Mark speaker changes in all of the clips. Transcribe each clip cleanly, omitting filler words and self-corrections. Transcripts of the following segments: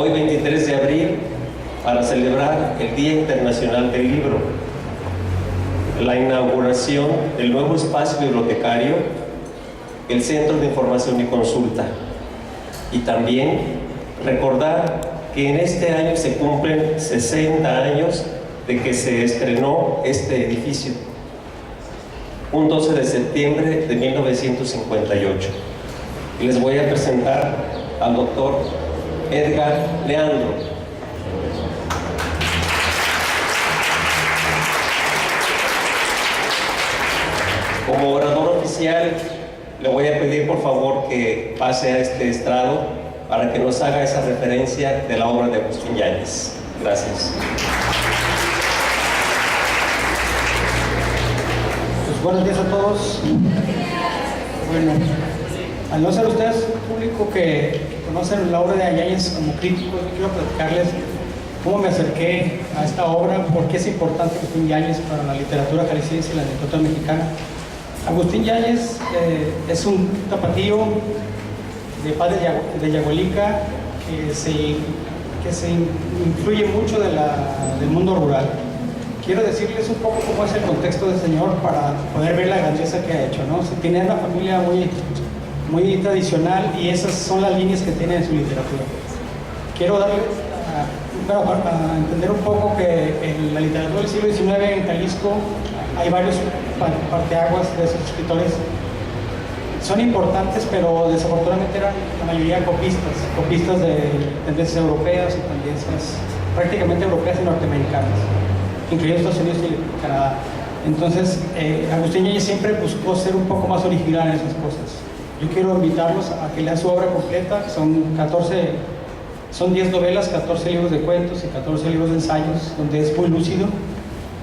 Speaker 1: hoy 23 de abril, para celebrar el Día Internacional del Libro, la inauguración del nuevo espacio bibliotecario, el Centro de Información y Consulta, y también recordar que en este año se cumplen 60 años de que se estrenó este edificio, un 12 de septiembre de 1958. Y les voy a presentar al doctor Edgar Leandro. Como orador oficial, le voy a pedir por favor que pase a este estrado para que nos haga esa referencia de la obra de Agustín Yáñez. Gracias.
Speaker 2: Pues buenos días a todos. Bueno, al no ser ustedes público que conocen la obra de Yáñez como críticos, yo quiero platicarles cómo me acerqué a esta obra, por qué es importante Agustín Yáñez para la literatura jalisciense y la literatura mexicana. Agustín Yáñez es un tapatío de padre de Yagualica que se influye mucho del mundo rural. Quiero decirles un poco cómo es el contexto del señor para poder ver la grandeza que ha hecho, ¿no? Se tiene una familia muy tradicional y esas son las líneas que tiene en su literatura. Quiero darles a entender un poco que en la literatura del siglo XIX en Jalisco hay varios parteaguas de esos escritores. Son importantes, pero desafortunadamente eran la mayoría copistas de tendencias europeas y tendencias prácticamente europeas y norteamericanas, incluidos Estados Unidos y Canadá. Entonces, Agustín Yáñez siempre buscó ser un poco más original en esas cosas. Yo quiero invitarlos a que lean su obra completa. Son 10 novelas, 14 libros de cuentos y 14 libros de ensayos, donde es muy lúcido.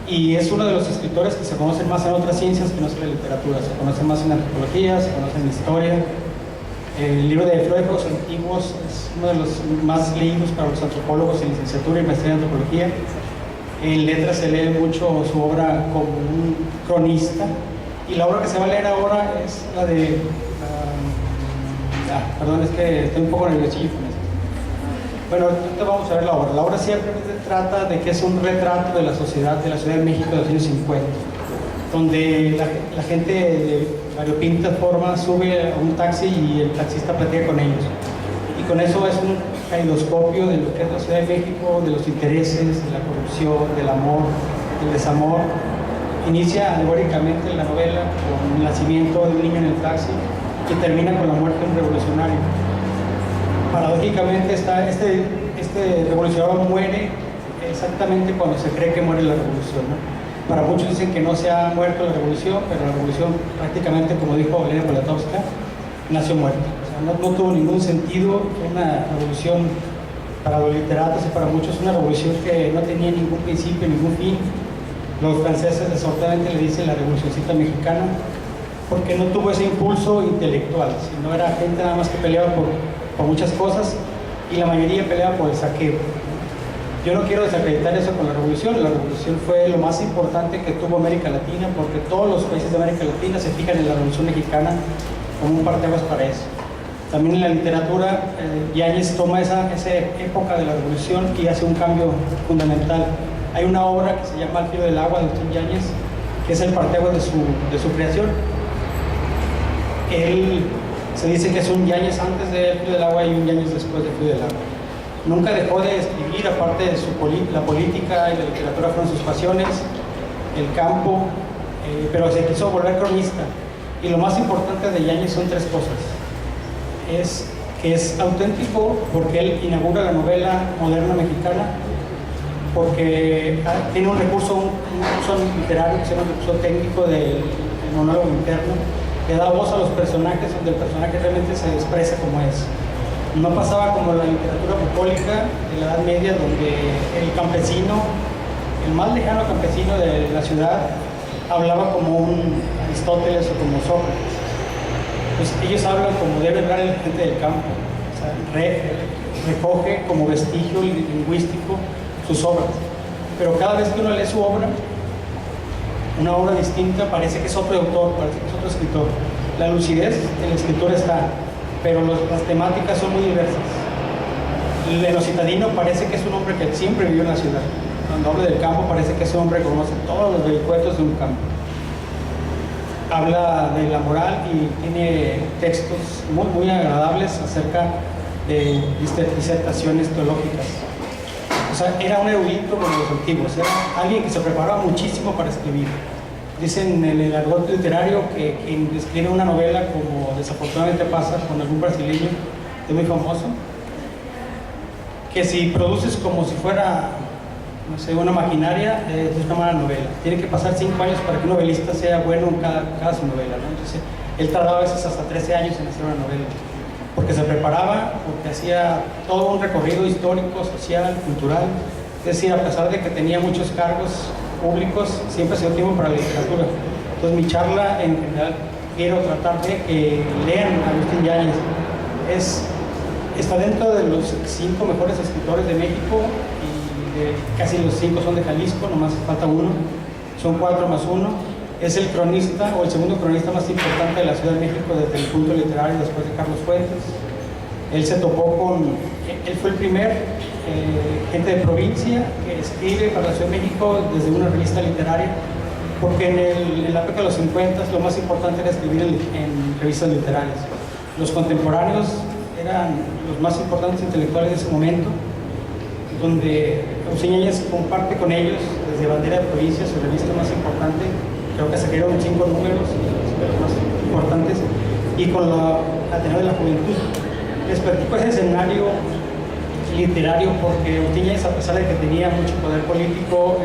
Speaker 2: Y es uno de los escritores que se conocen más en otras ciencias que no es en la literatura. Se conocen más en antropología, se conocen en historia. El libro de Flora de Juegos Antiguos es uno de los más leídos para los antropólogos en licenciatura y maestría en antropología. En letras se lee mucho su obra como un cronista. Y la obra que se va a leer ahora es la de... perdón, es que estoy un poco nerviosillo con esto. Bueno, ahorita vamos a ver la obra. La obra siempre trata de que es un retrato de la sociedad de México de los años 50, donde la gente de variopinta forma sube a un taxi y el taxista platica con ellos. Y con eso es un caleidoscopio de lo que es la Ciudad de México, de los intereses, de la corrupción, del amor, del desamor. Inicia alegóricamente la novela con el nacimiento de un niño en el taxi y termina con la muerte de un revolucionario. Paradójicamente este revolucionario muere exactamente cuando se cree que muere la revolución, ¿no? Para muchos dicen que no se ha muerto la revolución, pero la revolución prácticamente, como dijo Elena Poniatowska, nació muerta. O sea, no tuvo ningún sentido. Fue una revolución para los literatos y para muchos una revolución que no tenía ningún principio, ningún fin. Los franceses desafortunadamente le dicen la revolucioncita mexicana porque no tuvo ese impulso intelectual, sino era gente nada más que peleaba por muchas cosas y la mayoría peleaba por el saqueo. Yo no quiero desacreditar eso con la revolución. La revolución fue lo más importante que tuvo América Latina, porque todos los países de América Latina se fijan en la revolución mexicana como un parteaguas para eso. También en la literatura, Yáñez toma esa época de la revolución y hace un cambio fundamental. Hay una obra que se llama Al filo del agua de Agustín Yáñez, que es el parteaguas de su creación. Él se dice que es un Yáñez antes de El filo del agua y un Yáñez después de El filo del agua. Nunca dejó de escribir, aparte de la política y la literatura fueron sus pasiones, el campo, pero se quiso volver cronista. Y lo más importante de Yáñez son tres cosas. Es que es auténtico porque él inaugura la novela moderna mexicana, porque tiene un recurso literario que se llama un recurso técnico del monólogo interno, que da voz a los personajes, donde el personaje realmente se expresa como es. No pasaba como la literatura bucólica de la Edad Media, donde el campesino, el más lejano campesino de la ciudad, hablaba como un Aristóteles o como Sócrates. Pues ellos hablan como debe hablar la gente del campo. O sea, recoge como vestigio lingüístico sus obras. Pero cada vez que uno lee su obra, una obra distinta, parece que es otro autor, parece que es otro escritor. La lucidez del escritor está, pero las temáticas son muy diversas. En lo citadino parece que es un hombre que siempre vivió en la ciudad. Cuando habla del campo parece que es un hombre que conoce todos los vericuetos de un campo. Habla de la moral y tiene textos muy, muy agradables acerca de disertaciones teológicas. O sea, era un erudito como los antiguos, era alguien que se preparaba muchísimo para escribir. Dicen en el argot literario que quien escribe una novela, como desafortunadamente pasa con algún brasileño, es muy famoso, que si produces como si fuera, no sé, una maquinaria, es una mala novela. Tiene que pasar 5 años para que un novelista sea bueno en cada su novela, ¿no? Entonces, él tardaba a veces hasta 13 años en hacer una novela, porque se preparaba, porque hacía todo un recorrido histórico, social, cultural. Es decir, a pesar de que tenía muchos cargos públicos, siempre se dio tiempo para la literatura. Entonces, mi charla en general quiero tratar de que lean a Agustín Yáñez. Está dentro de los 5 mejores escritores de México y casi los 5 son de Jalisco, nomás falta uno, son 4 más 1. Es el cronista o el segundo cronista más importante de la Ciudad de México desde el punto literario después de Carlos Fuentes. Él fue el primer gente de provincia que escribe para la Ciudad de México desde una revista literaria, porque en la época de los 50 lo más importante era escribir en revistas literarias. Los contemporáneos eran los más importantes intelectuales de ese momento, donde Agustín Yáñez comparte con ellos desde Bandera de Provincia, su revista más importante, creo que salieron 5 números, los más importantes, y con la Ateneo de la Juventud. Les platico ese escenario literario porque Agustín Yáñez, a pesar de que tenía mucho poder político,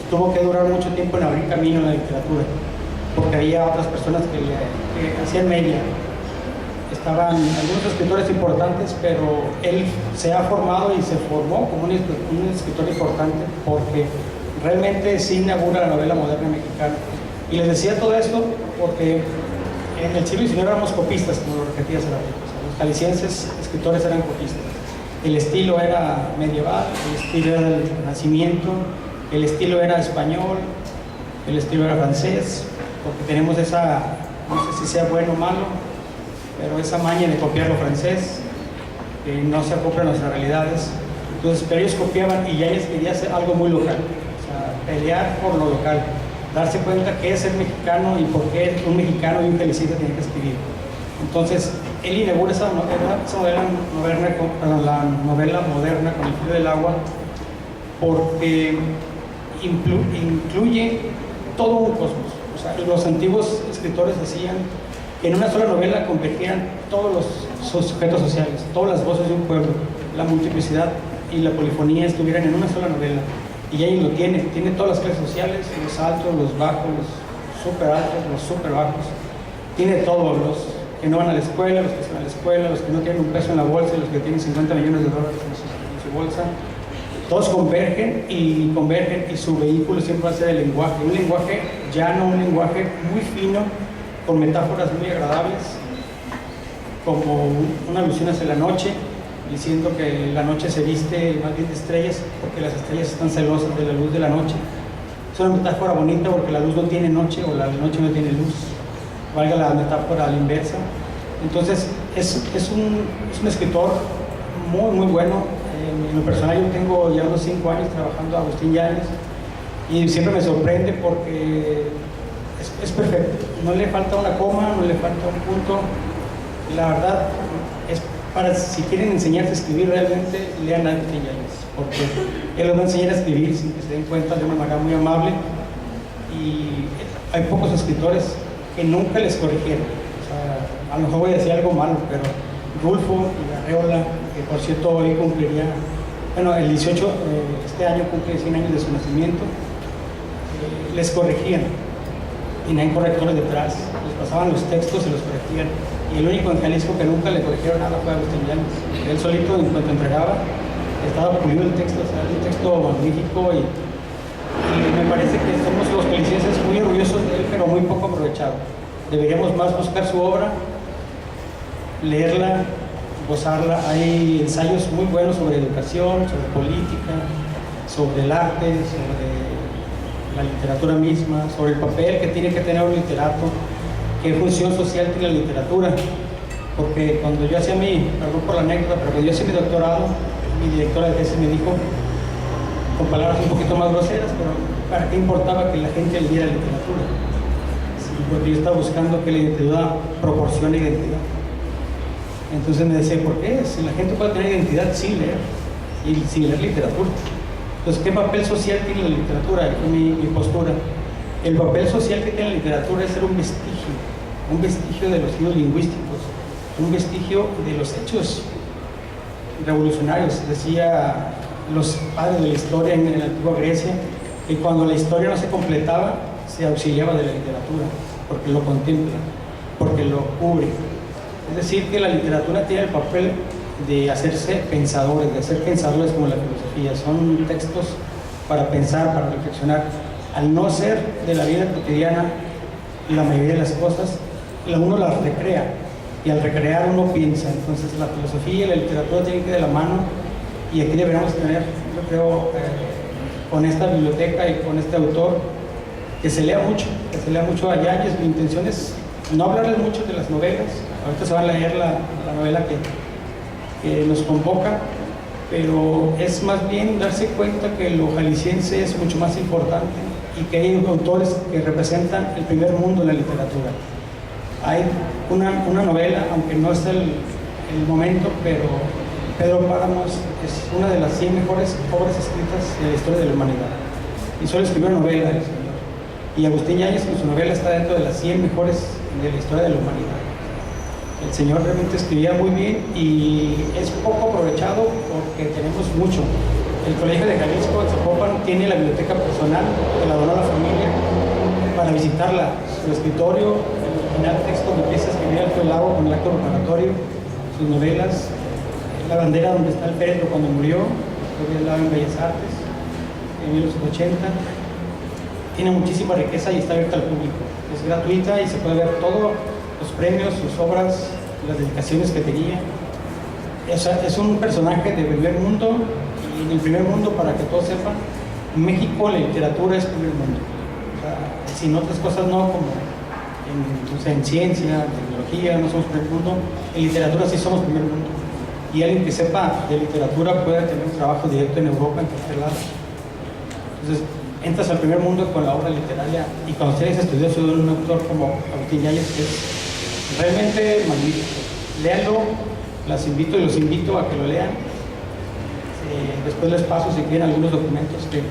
Speaker 2: tuvo que durar mucho tiempo en abrir camino en la literatura, porque había otras personas que hacían media. Estaban algunos escritores importantes, pero él se ha formado y se formó como un escritor importante porque realmente sí inaugura la novela moderna mexicana. Y les decía todo esto porque en el siglo XIX éramos copistas, como lo repetía hace rato. O sea, los jaliscienses escritores eran copistas. El estilo era medieval, el estilo era del Renacimiento, el estilo era español, el estilo era francés, porque tenemos esa, no sé si sea bueno o malo, pero esa maña de copiar lo francés, que no se acopla a nuestras realidades. Entonces, pero ellos copiaban y Yáñez quería hacer algo muy local, o sea, pelear por lo local, darse cuenta qué es ser mexicano y por qué un mexicano y un jalisciense tiene que escribir. Entonces, él inaugura esa novela moderna con El filo del agua, porque incluye todo un cosmos. O sea, los antiguos escritores hacían que en una sola novela convergían todos los sujetos sociales, todas las voces de un pueblo, la multiplicidad y la polifonía estuvieran en una sola novela. Y ahí lo tiene todas las clases sociales, los altos, los bajos, los súper altos, los súper bajos. Tiene todos, los que no van a la escuela, los que están a la escuela, los que no tienen un peso en la bolsa y los que tienen 50 millones de dólares en su bolsa. Todos convergen y su vehículo siempre va a ser el lenguaje. Un lenguaje llano, un lenguaje muy fino, con metáforas muy agradables, como una alusión hacia la noche, diciendo que la noche se viste más bien de estrellas porque las estrellas están celosas de la luz de la noche. Es una metáfora bonita porque la luz no tiene noche o la noche no tiene luz, valga la metáfora a la inversa. Entonces es un escritor muy muy bueno. En lo personal yo tengo ya unos 5 años trabajando a Agustín Yáñez y siempre me sorprende porque es perfecto, no le falta una coma, no le falta un punto. La verdad es para, si quieren enseñarse a escribir realmente, lean a Agustín Yáñez, porque él los va a enseñar a escribir sin que se den cuenta, de una manera muy amable. Y hay pocos escritores que nunca les corrigieron. O sea, a lo mejor voy a decir algo malo, pero Rulfo y Arreola, que por cierto hoy cumpliría, bueno, el 18, este año cumple 100 años de su nacimiento, les corregían. Tenían correctores detrás, les pasaban los textos y los corregían. Y el único en Jalisco que nunca le corrigieron nada fue Agustín Yáñez. Él solito, en cuanto entregaba, estaba pulido el texto, o sea, un texto magnífico y me parece que somos los jaliscienses muy orgullosos de él, pero muy poco aprovechado. Deberíamos más buscar su obra, leerla, gozarla. Hay ensayos muy buenos sobre educación, sobre política, sobre el arte, sobre la literatura misma, sobre el papel que tiene que tener un literato, qué función social tiene la literatura. Porque cuando yo hacía perdón por la anécdota, pero cuando yo hacía mi doctorado, mi directora de tesis me dijo, con palabras un poquito más groseras, pero ¿para qué importaba que la gente leyera literatura? Sí, porque yo estaba buscando que la literatura proporcione identidad. Entonces me decía, ¿por qué? Si la gente puede tener identidad sin leer, y sin leer literatura. Entonces, ¿qué papel social tiene la literatura? Fue mi postura. El papel social que tiene la literatura es ser un vestigio de los estudios lingüísticos, un vestigio de los hechos revolucionarios. Decía los padres de la historia en la antigua Grecia que cuando la historia no se completaba, se auxiliaba de la literatura, porque lo contempla, porque lo cubre. Es decir, que la literatura tiene el papel de hacerse pensadores, de hacer pensadores como la filosofía. Son textos para pensar, para reflexionar. Al no ser de la vida cotidiana, la mayoría de las cosas, uno las recrea, y al recrear uno piensa. Entonces la filosofía y la literatura tienen que ir de la mano, y aquí deberíamos tener, yo creo, con esta biblioteca y con este autor, que se lea mucho a Yáñez. Mi intención es no hablarles mucho de las novelas. Ahorita se va a leer la novela que nos convoca, pero es más bien darse cuenta que lo jalisciense es mucho más importante y que hay autores que representan el primer mundo en la literatura. Hay una novela, aunque no es el momento, pero Pedro Páramo es una de las 100 mejores obras escritas de la historia de la humanidad, y solo escribió una novela del señor. Y Agustín Yáñez, con su novela, está dentro de las 100 mejores de la historia de la humanidad. El señor realmente escribía muy bien y es poco aprovechado porque tenemos mucho. El Colegio de Jalisco de Zapopan tiene la biblioteca personal que la donó a la familia para visitarla. Su escritorio, el original texto que empieza a escribir Alto del Lago con el acto preparatorio, sus novelas, la bandera donde está el féretro cuando murió, que es en Bellas Artes, en 1980. Tiene muchísima riqueza y está abierta al público. Es gratuita y se puede ver todos los premios, sus obras, las dedicaciones que tenía. Es un personaje de primer mundo, y en el primer mundo, para que todos sepan, en México la literatura es primer mundo. O sea, sin otras cosas no, como en ciencia, en tecnología, no somos primer mundo, en literatura sí somos primer mundo. Y alguien que sepa de literatura puede tener un trabajo directo en Europa, en cualquier lado. Entonces, entras al primer mundo con la obra literaria, y cuando ustedes estudiosos de un autor como Agustín Yáñez, que es realmente magnífico. Léanlo, las invito y los invito a que lo lean. Después les paso si quieren algunos documentos que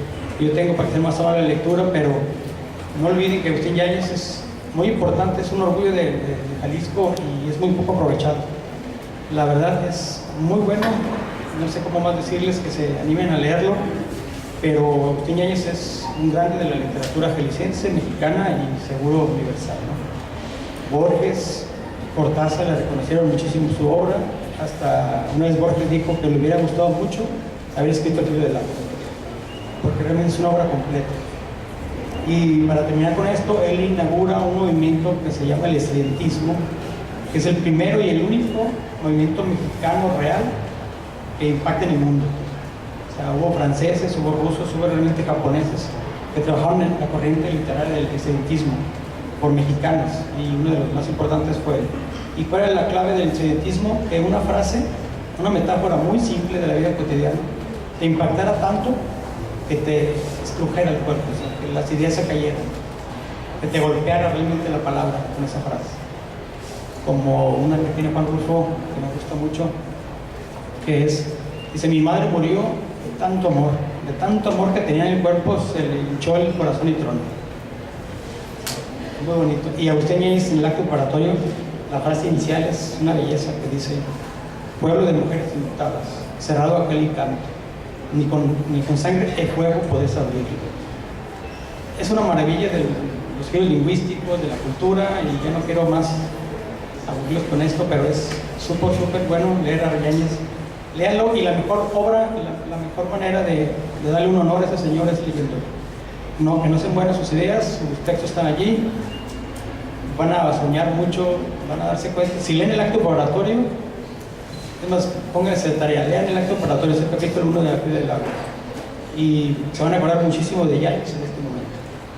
Speaker 2: yo tengo para hacer más amable la lectura, pero no olviden que Agustín Yáñez es muy importante, es un orgullo de Jalisco y es muy poco aprovechado. La verdad es muy bueno, no sé cómo más decirles que se animen a leerlo, pero Agustín Yáñez es un grande de la literatura jalisciense, mexicana y seguro universal, ¿no? Borges, Cortázar le reconocieron muchísimo su obra. Hasta una vez Borges dijo que le hubiera gustado mucho haber escrito el libro del agua, porque realmente es una obra completa. Y para terminar con esto, él inaugura un movimiento que se llama el estudiantismo, que es el primero y el único movimiento mexicano real que impacta en el mundo. O sea, hubo franceses, hubo rusos, hubo realmente japoneses que trabajaron en la corriente literaria del estudiantismo por mexicanos, y uno de los más importantes fue él. ¿Y cuál era la clave del estudiantismo? Que una frase, una metáfora muy simple de la vida cotidiana, te impactara tanto que te estrujera el cuerpo, o sea, que las ideas se cayeran, que te golpeara realmente la palabra con esa frase. Como una que tiene Juan Rulfo, que me gusta mucho, que dice: mi madre murió de tanto amor que tenía en el cuerpo, se le hinchó el corazón y tronó. Muy bonito. Y Agustín Yáñez, en el acto preparatorio, la frase inicial es una belleza, que dice: pueblo de mujeres inmutadas, cerrado aquel encanto, ni con sangre y fuego podés abrirlo. Es una maravilla de los giros lingüísticos, de la cultura, y yo no quiero más aburrirlos con esto, pero es súper bueno leer a Yáñez. Léanlo, y la mejor obra, la mejor manera de darle un honor a ese señor es leyéndolo. No, que no sean buenas sus ideas, sus textos están allí, van a soñar mucho, van a darse cuenta. Si leen el acto preparatorio, es más, pónganse de tarea, lean el acto preparatorio, es el capítulo 1 de la vida del agua, y se van a acordar muchísimo de Yáñez en este momento.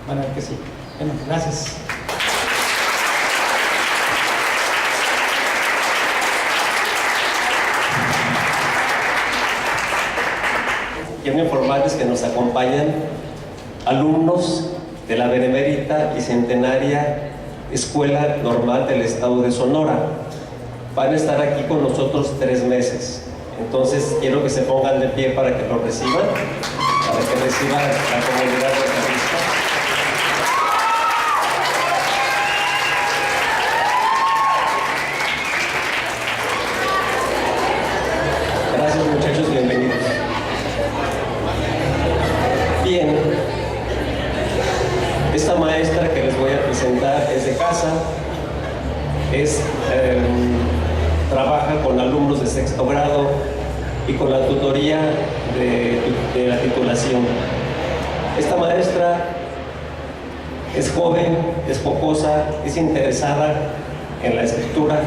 Speaker 2: Van a ver que sí. Bueno, gracias.
Speaker 1: quiero informarles que nos acompañan alumnos de la Benemérita y Centenaria Escuela Normal del Estado de Sonora. Van a estar aquí con nosotros 3 meses. Entonces quiero que se pongan de pie para que los reciban, para que reciban la comunidad de Jalisco. Gracias, muchachos, bienvenidos. Bien, esta maestra que les voy a presentar es de casa, trabaja con alumnos de 6º grado y con la tutoría de la titulación. Esta maestra es joven, es focosa, es interesada en la escritura.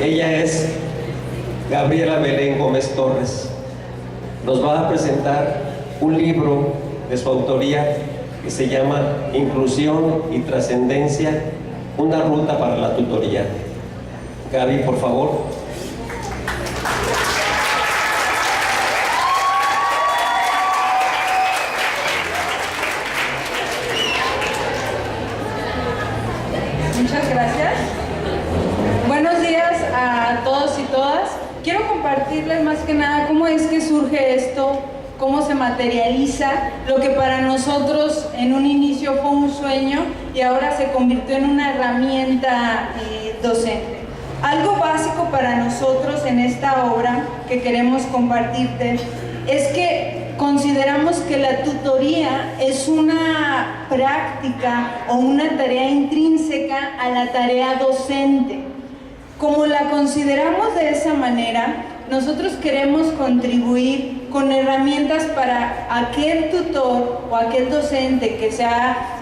Speaker 1: Ella es Gabriela Belén Gómez Torres. Nos va a presentar un libro de su autoría que se llama Inclusión y Trascendencia, una ruta para la tutoría. Gaby, por favor.
Speaker 3: Muchas gracias. Buenos días a todos y todas. Quiero compartirles más que nada cómo es que surge esto, cómo se materializa lo que para nosotros en un inicio fue un sueño y ahora se convirtió en una herramienta docente. Algo básico para nosotros en esta obra que queremos compartirte es que consideramos que la tutoría es una práctica o una tarea intrínseca a la tarea docente. Como la consideramos de esa manera, nosotros queremos contribuir con herramientas para aquel tutor o aquel docente que sea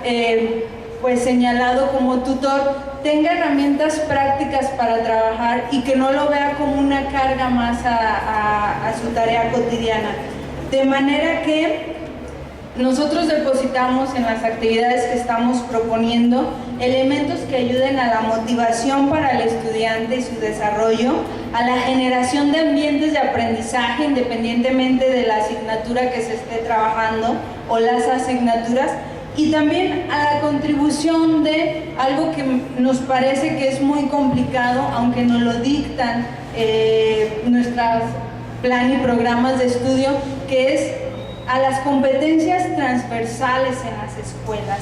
Speaker 3: señalado como tutor tenga herramientas prácticas para trabajar y que no lo vea como una carga más a su tarea cotidiana. De manera que nosotros depositamos en las actividades que estamos proponiendo elementos que ayuden a la motivación para el estudiante y su desarrollo, a la generación de ambientes de aprendizaje independientemente de la asignatura que se esté trabajando o las asignaturas, y también a la contribución de algo que nos parece que es muy complicado, aunque nos lo dictan nuestros plan y programas de estudio, que es a las competencias transversales en las escuelas.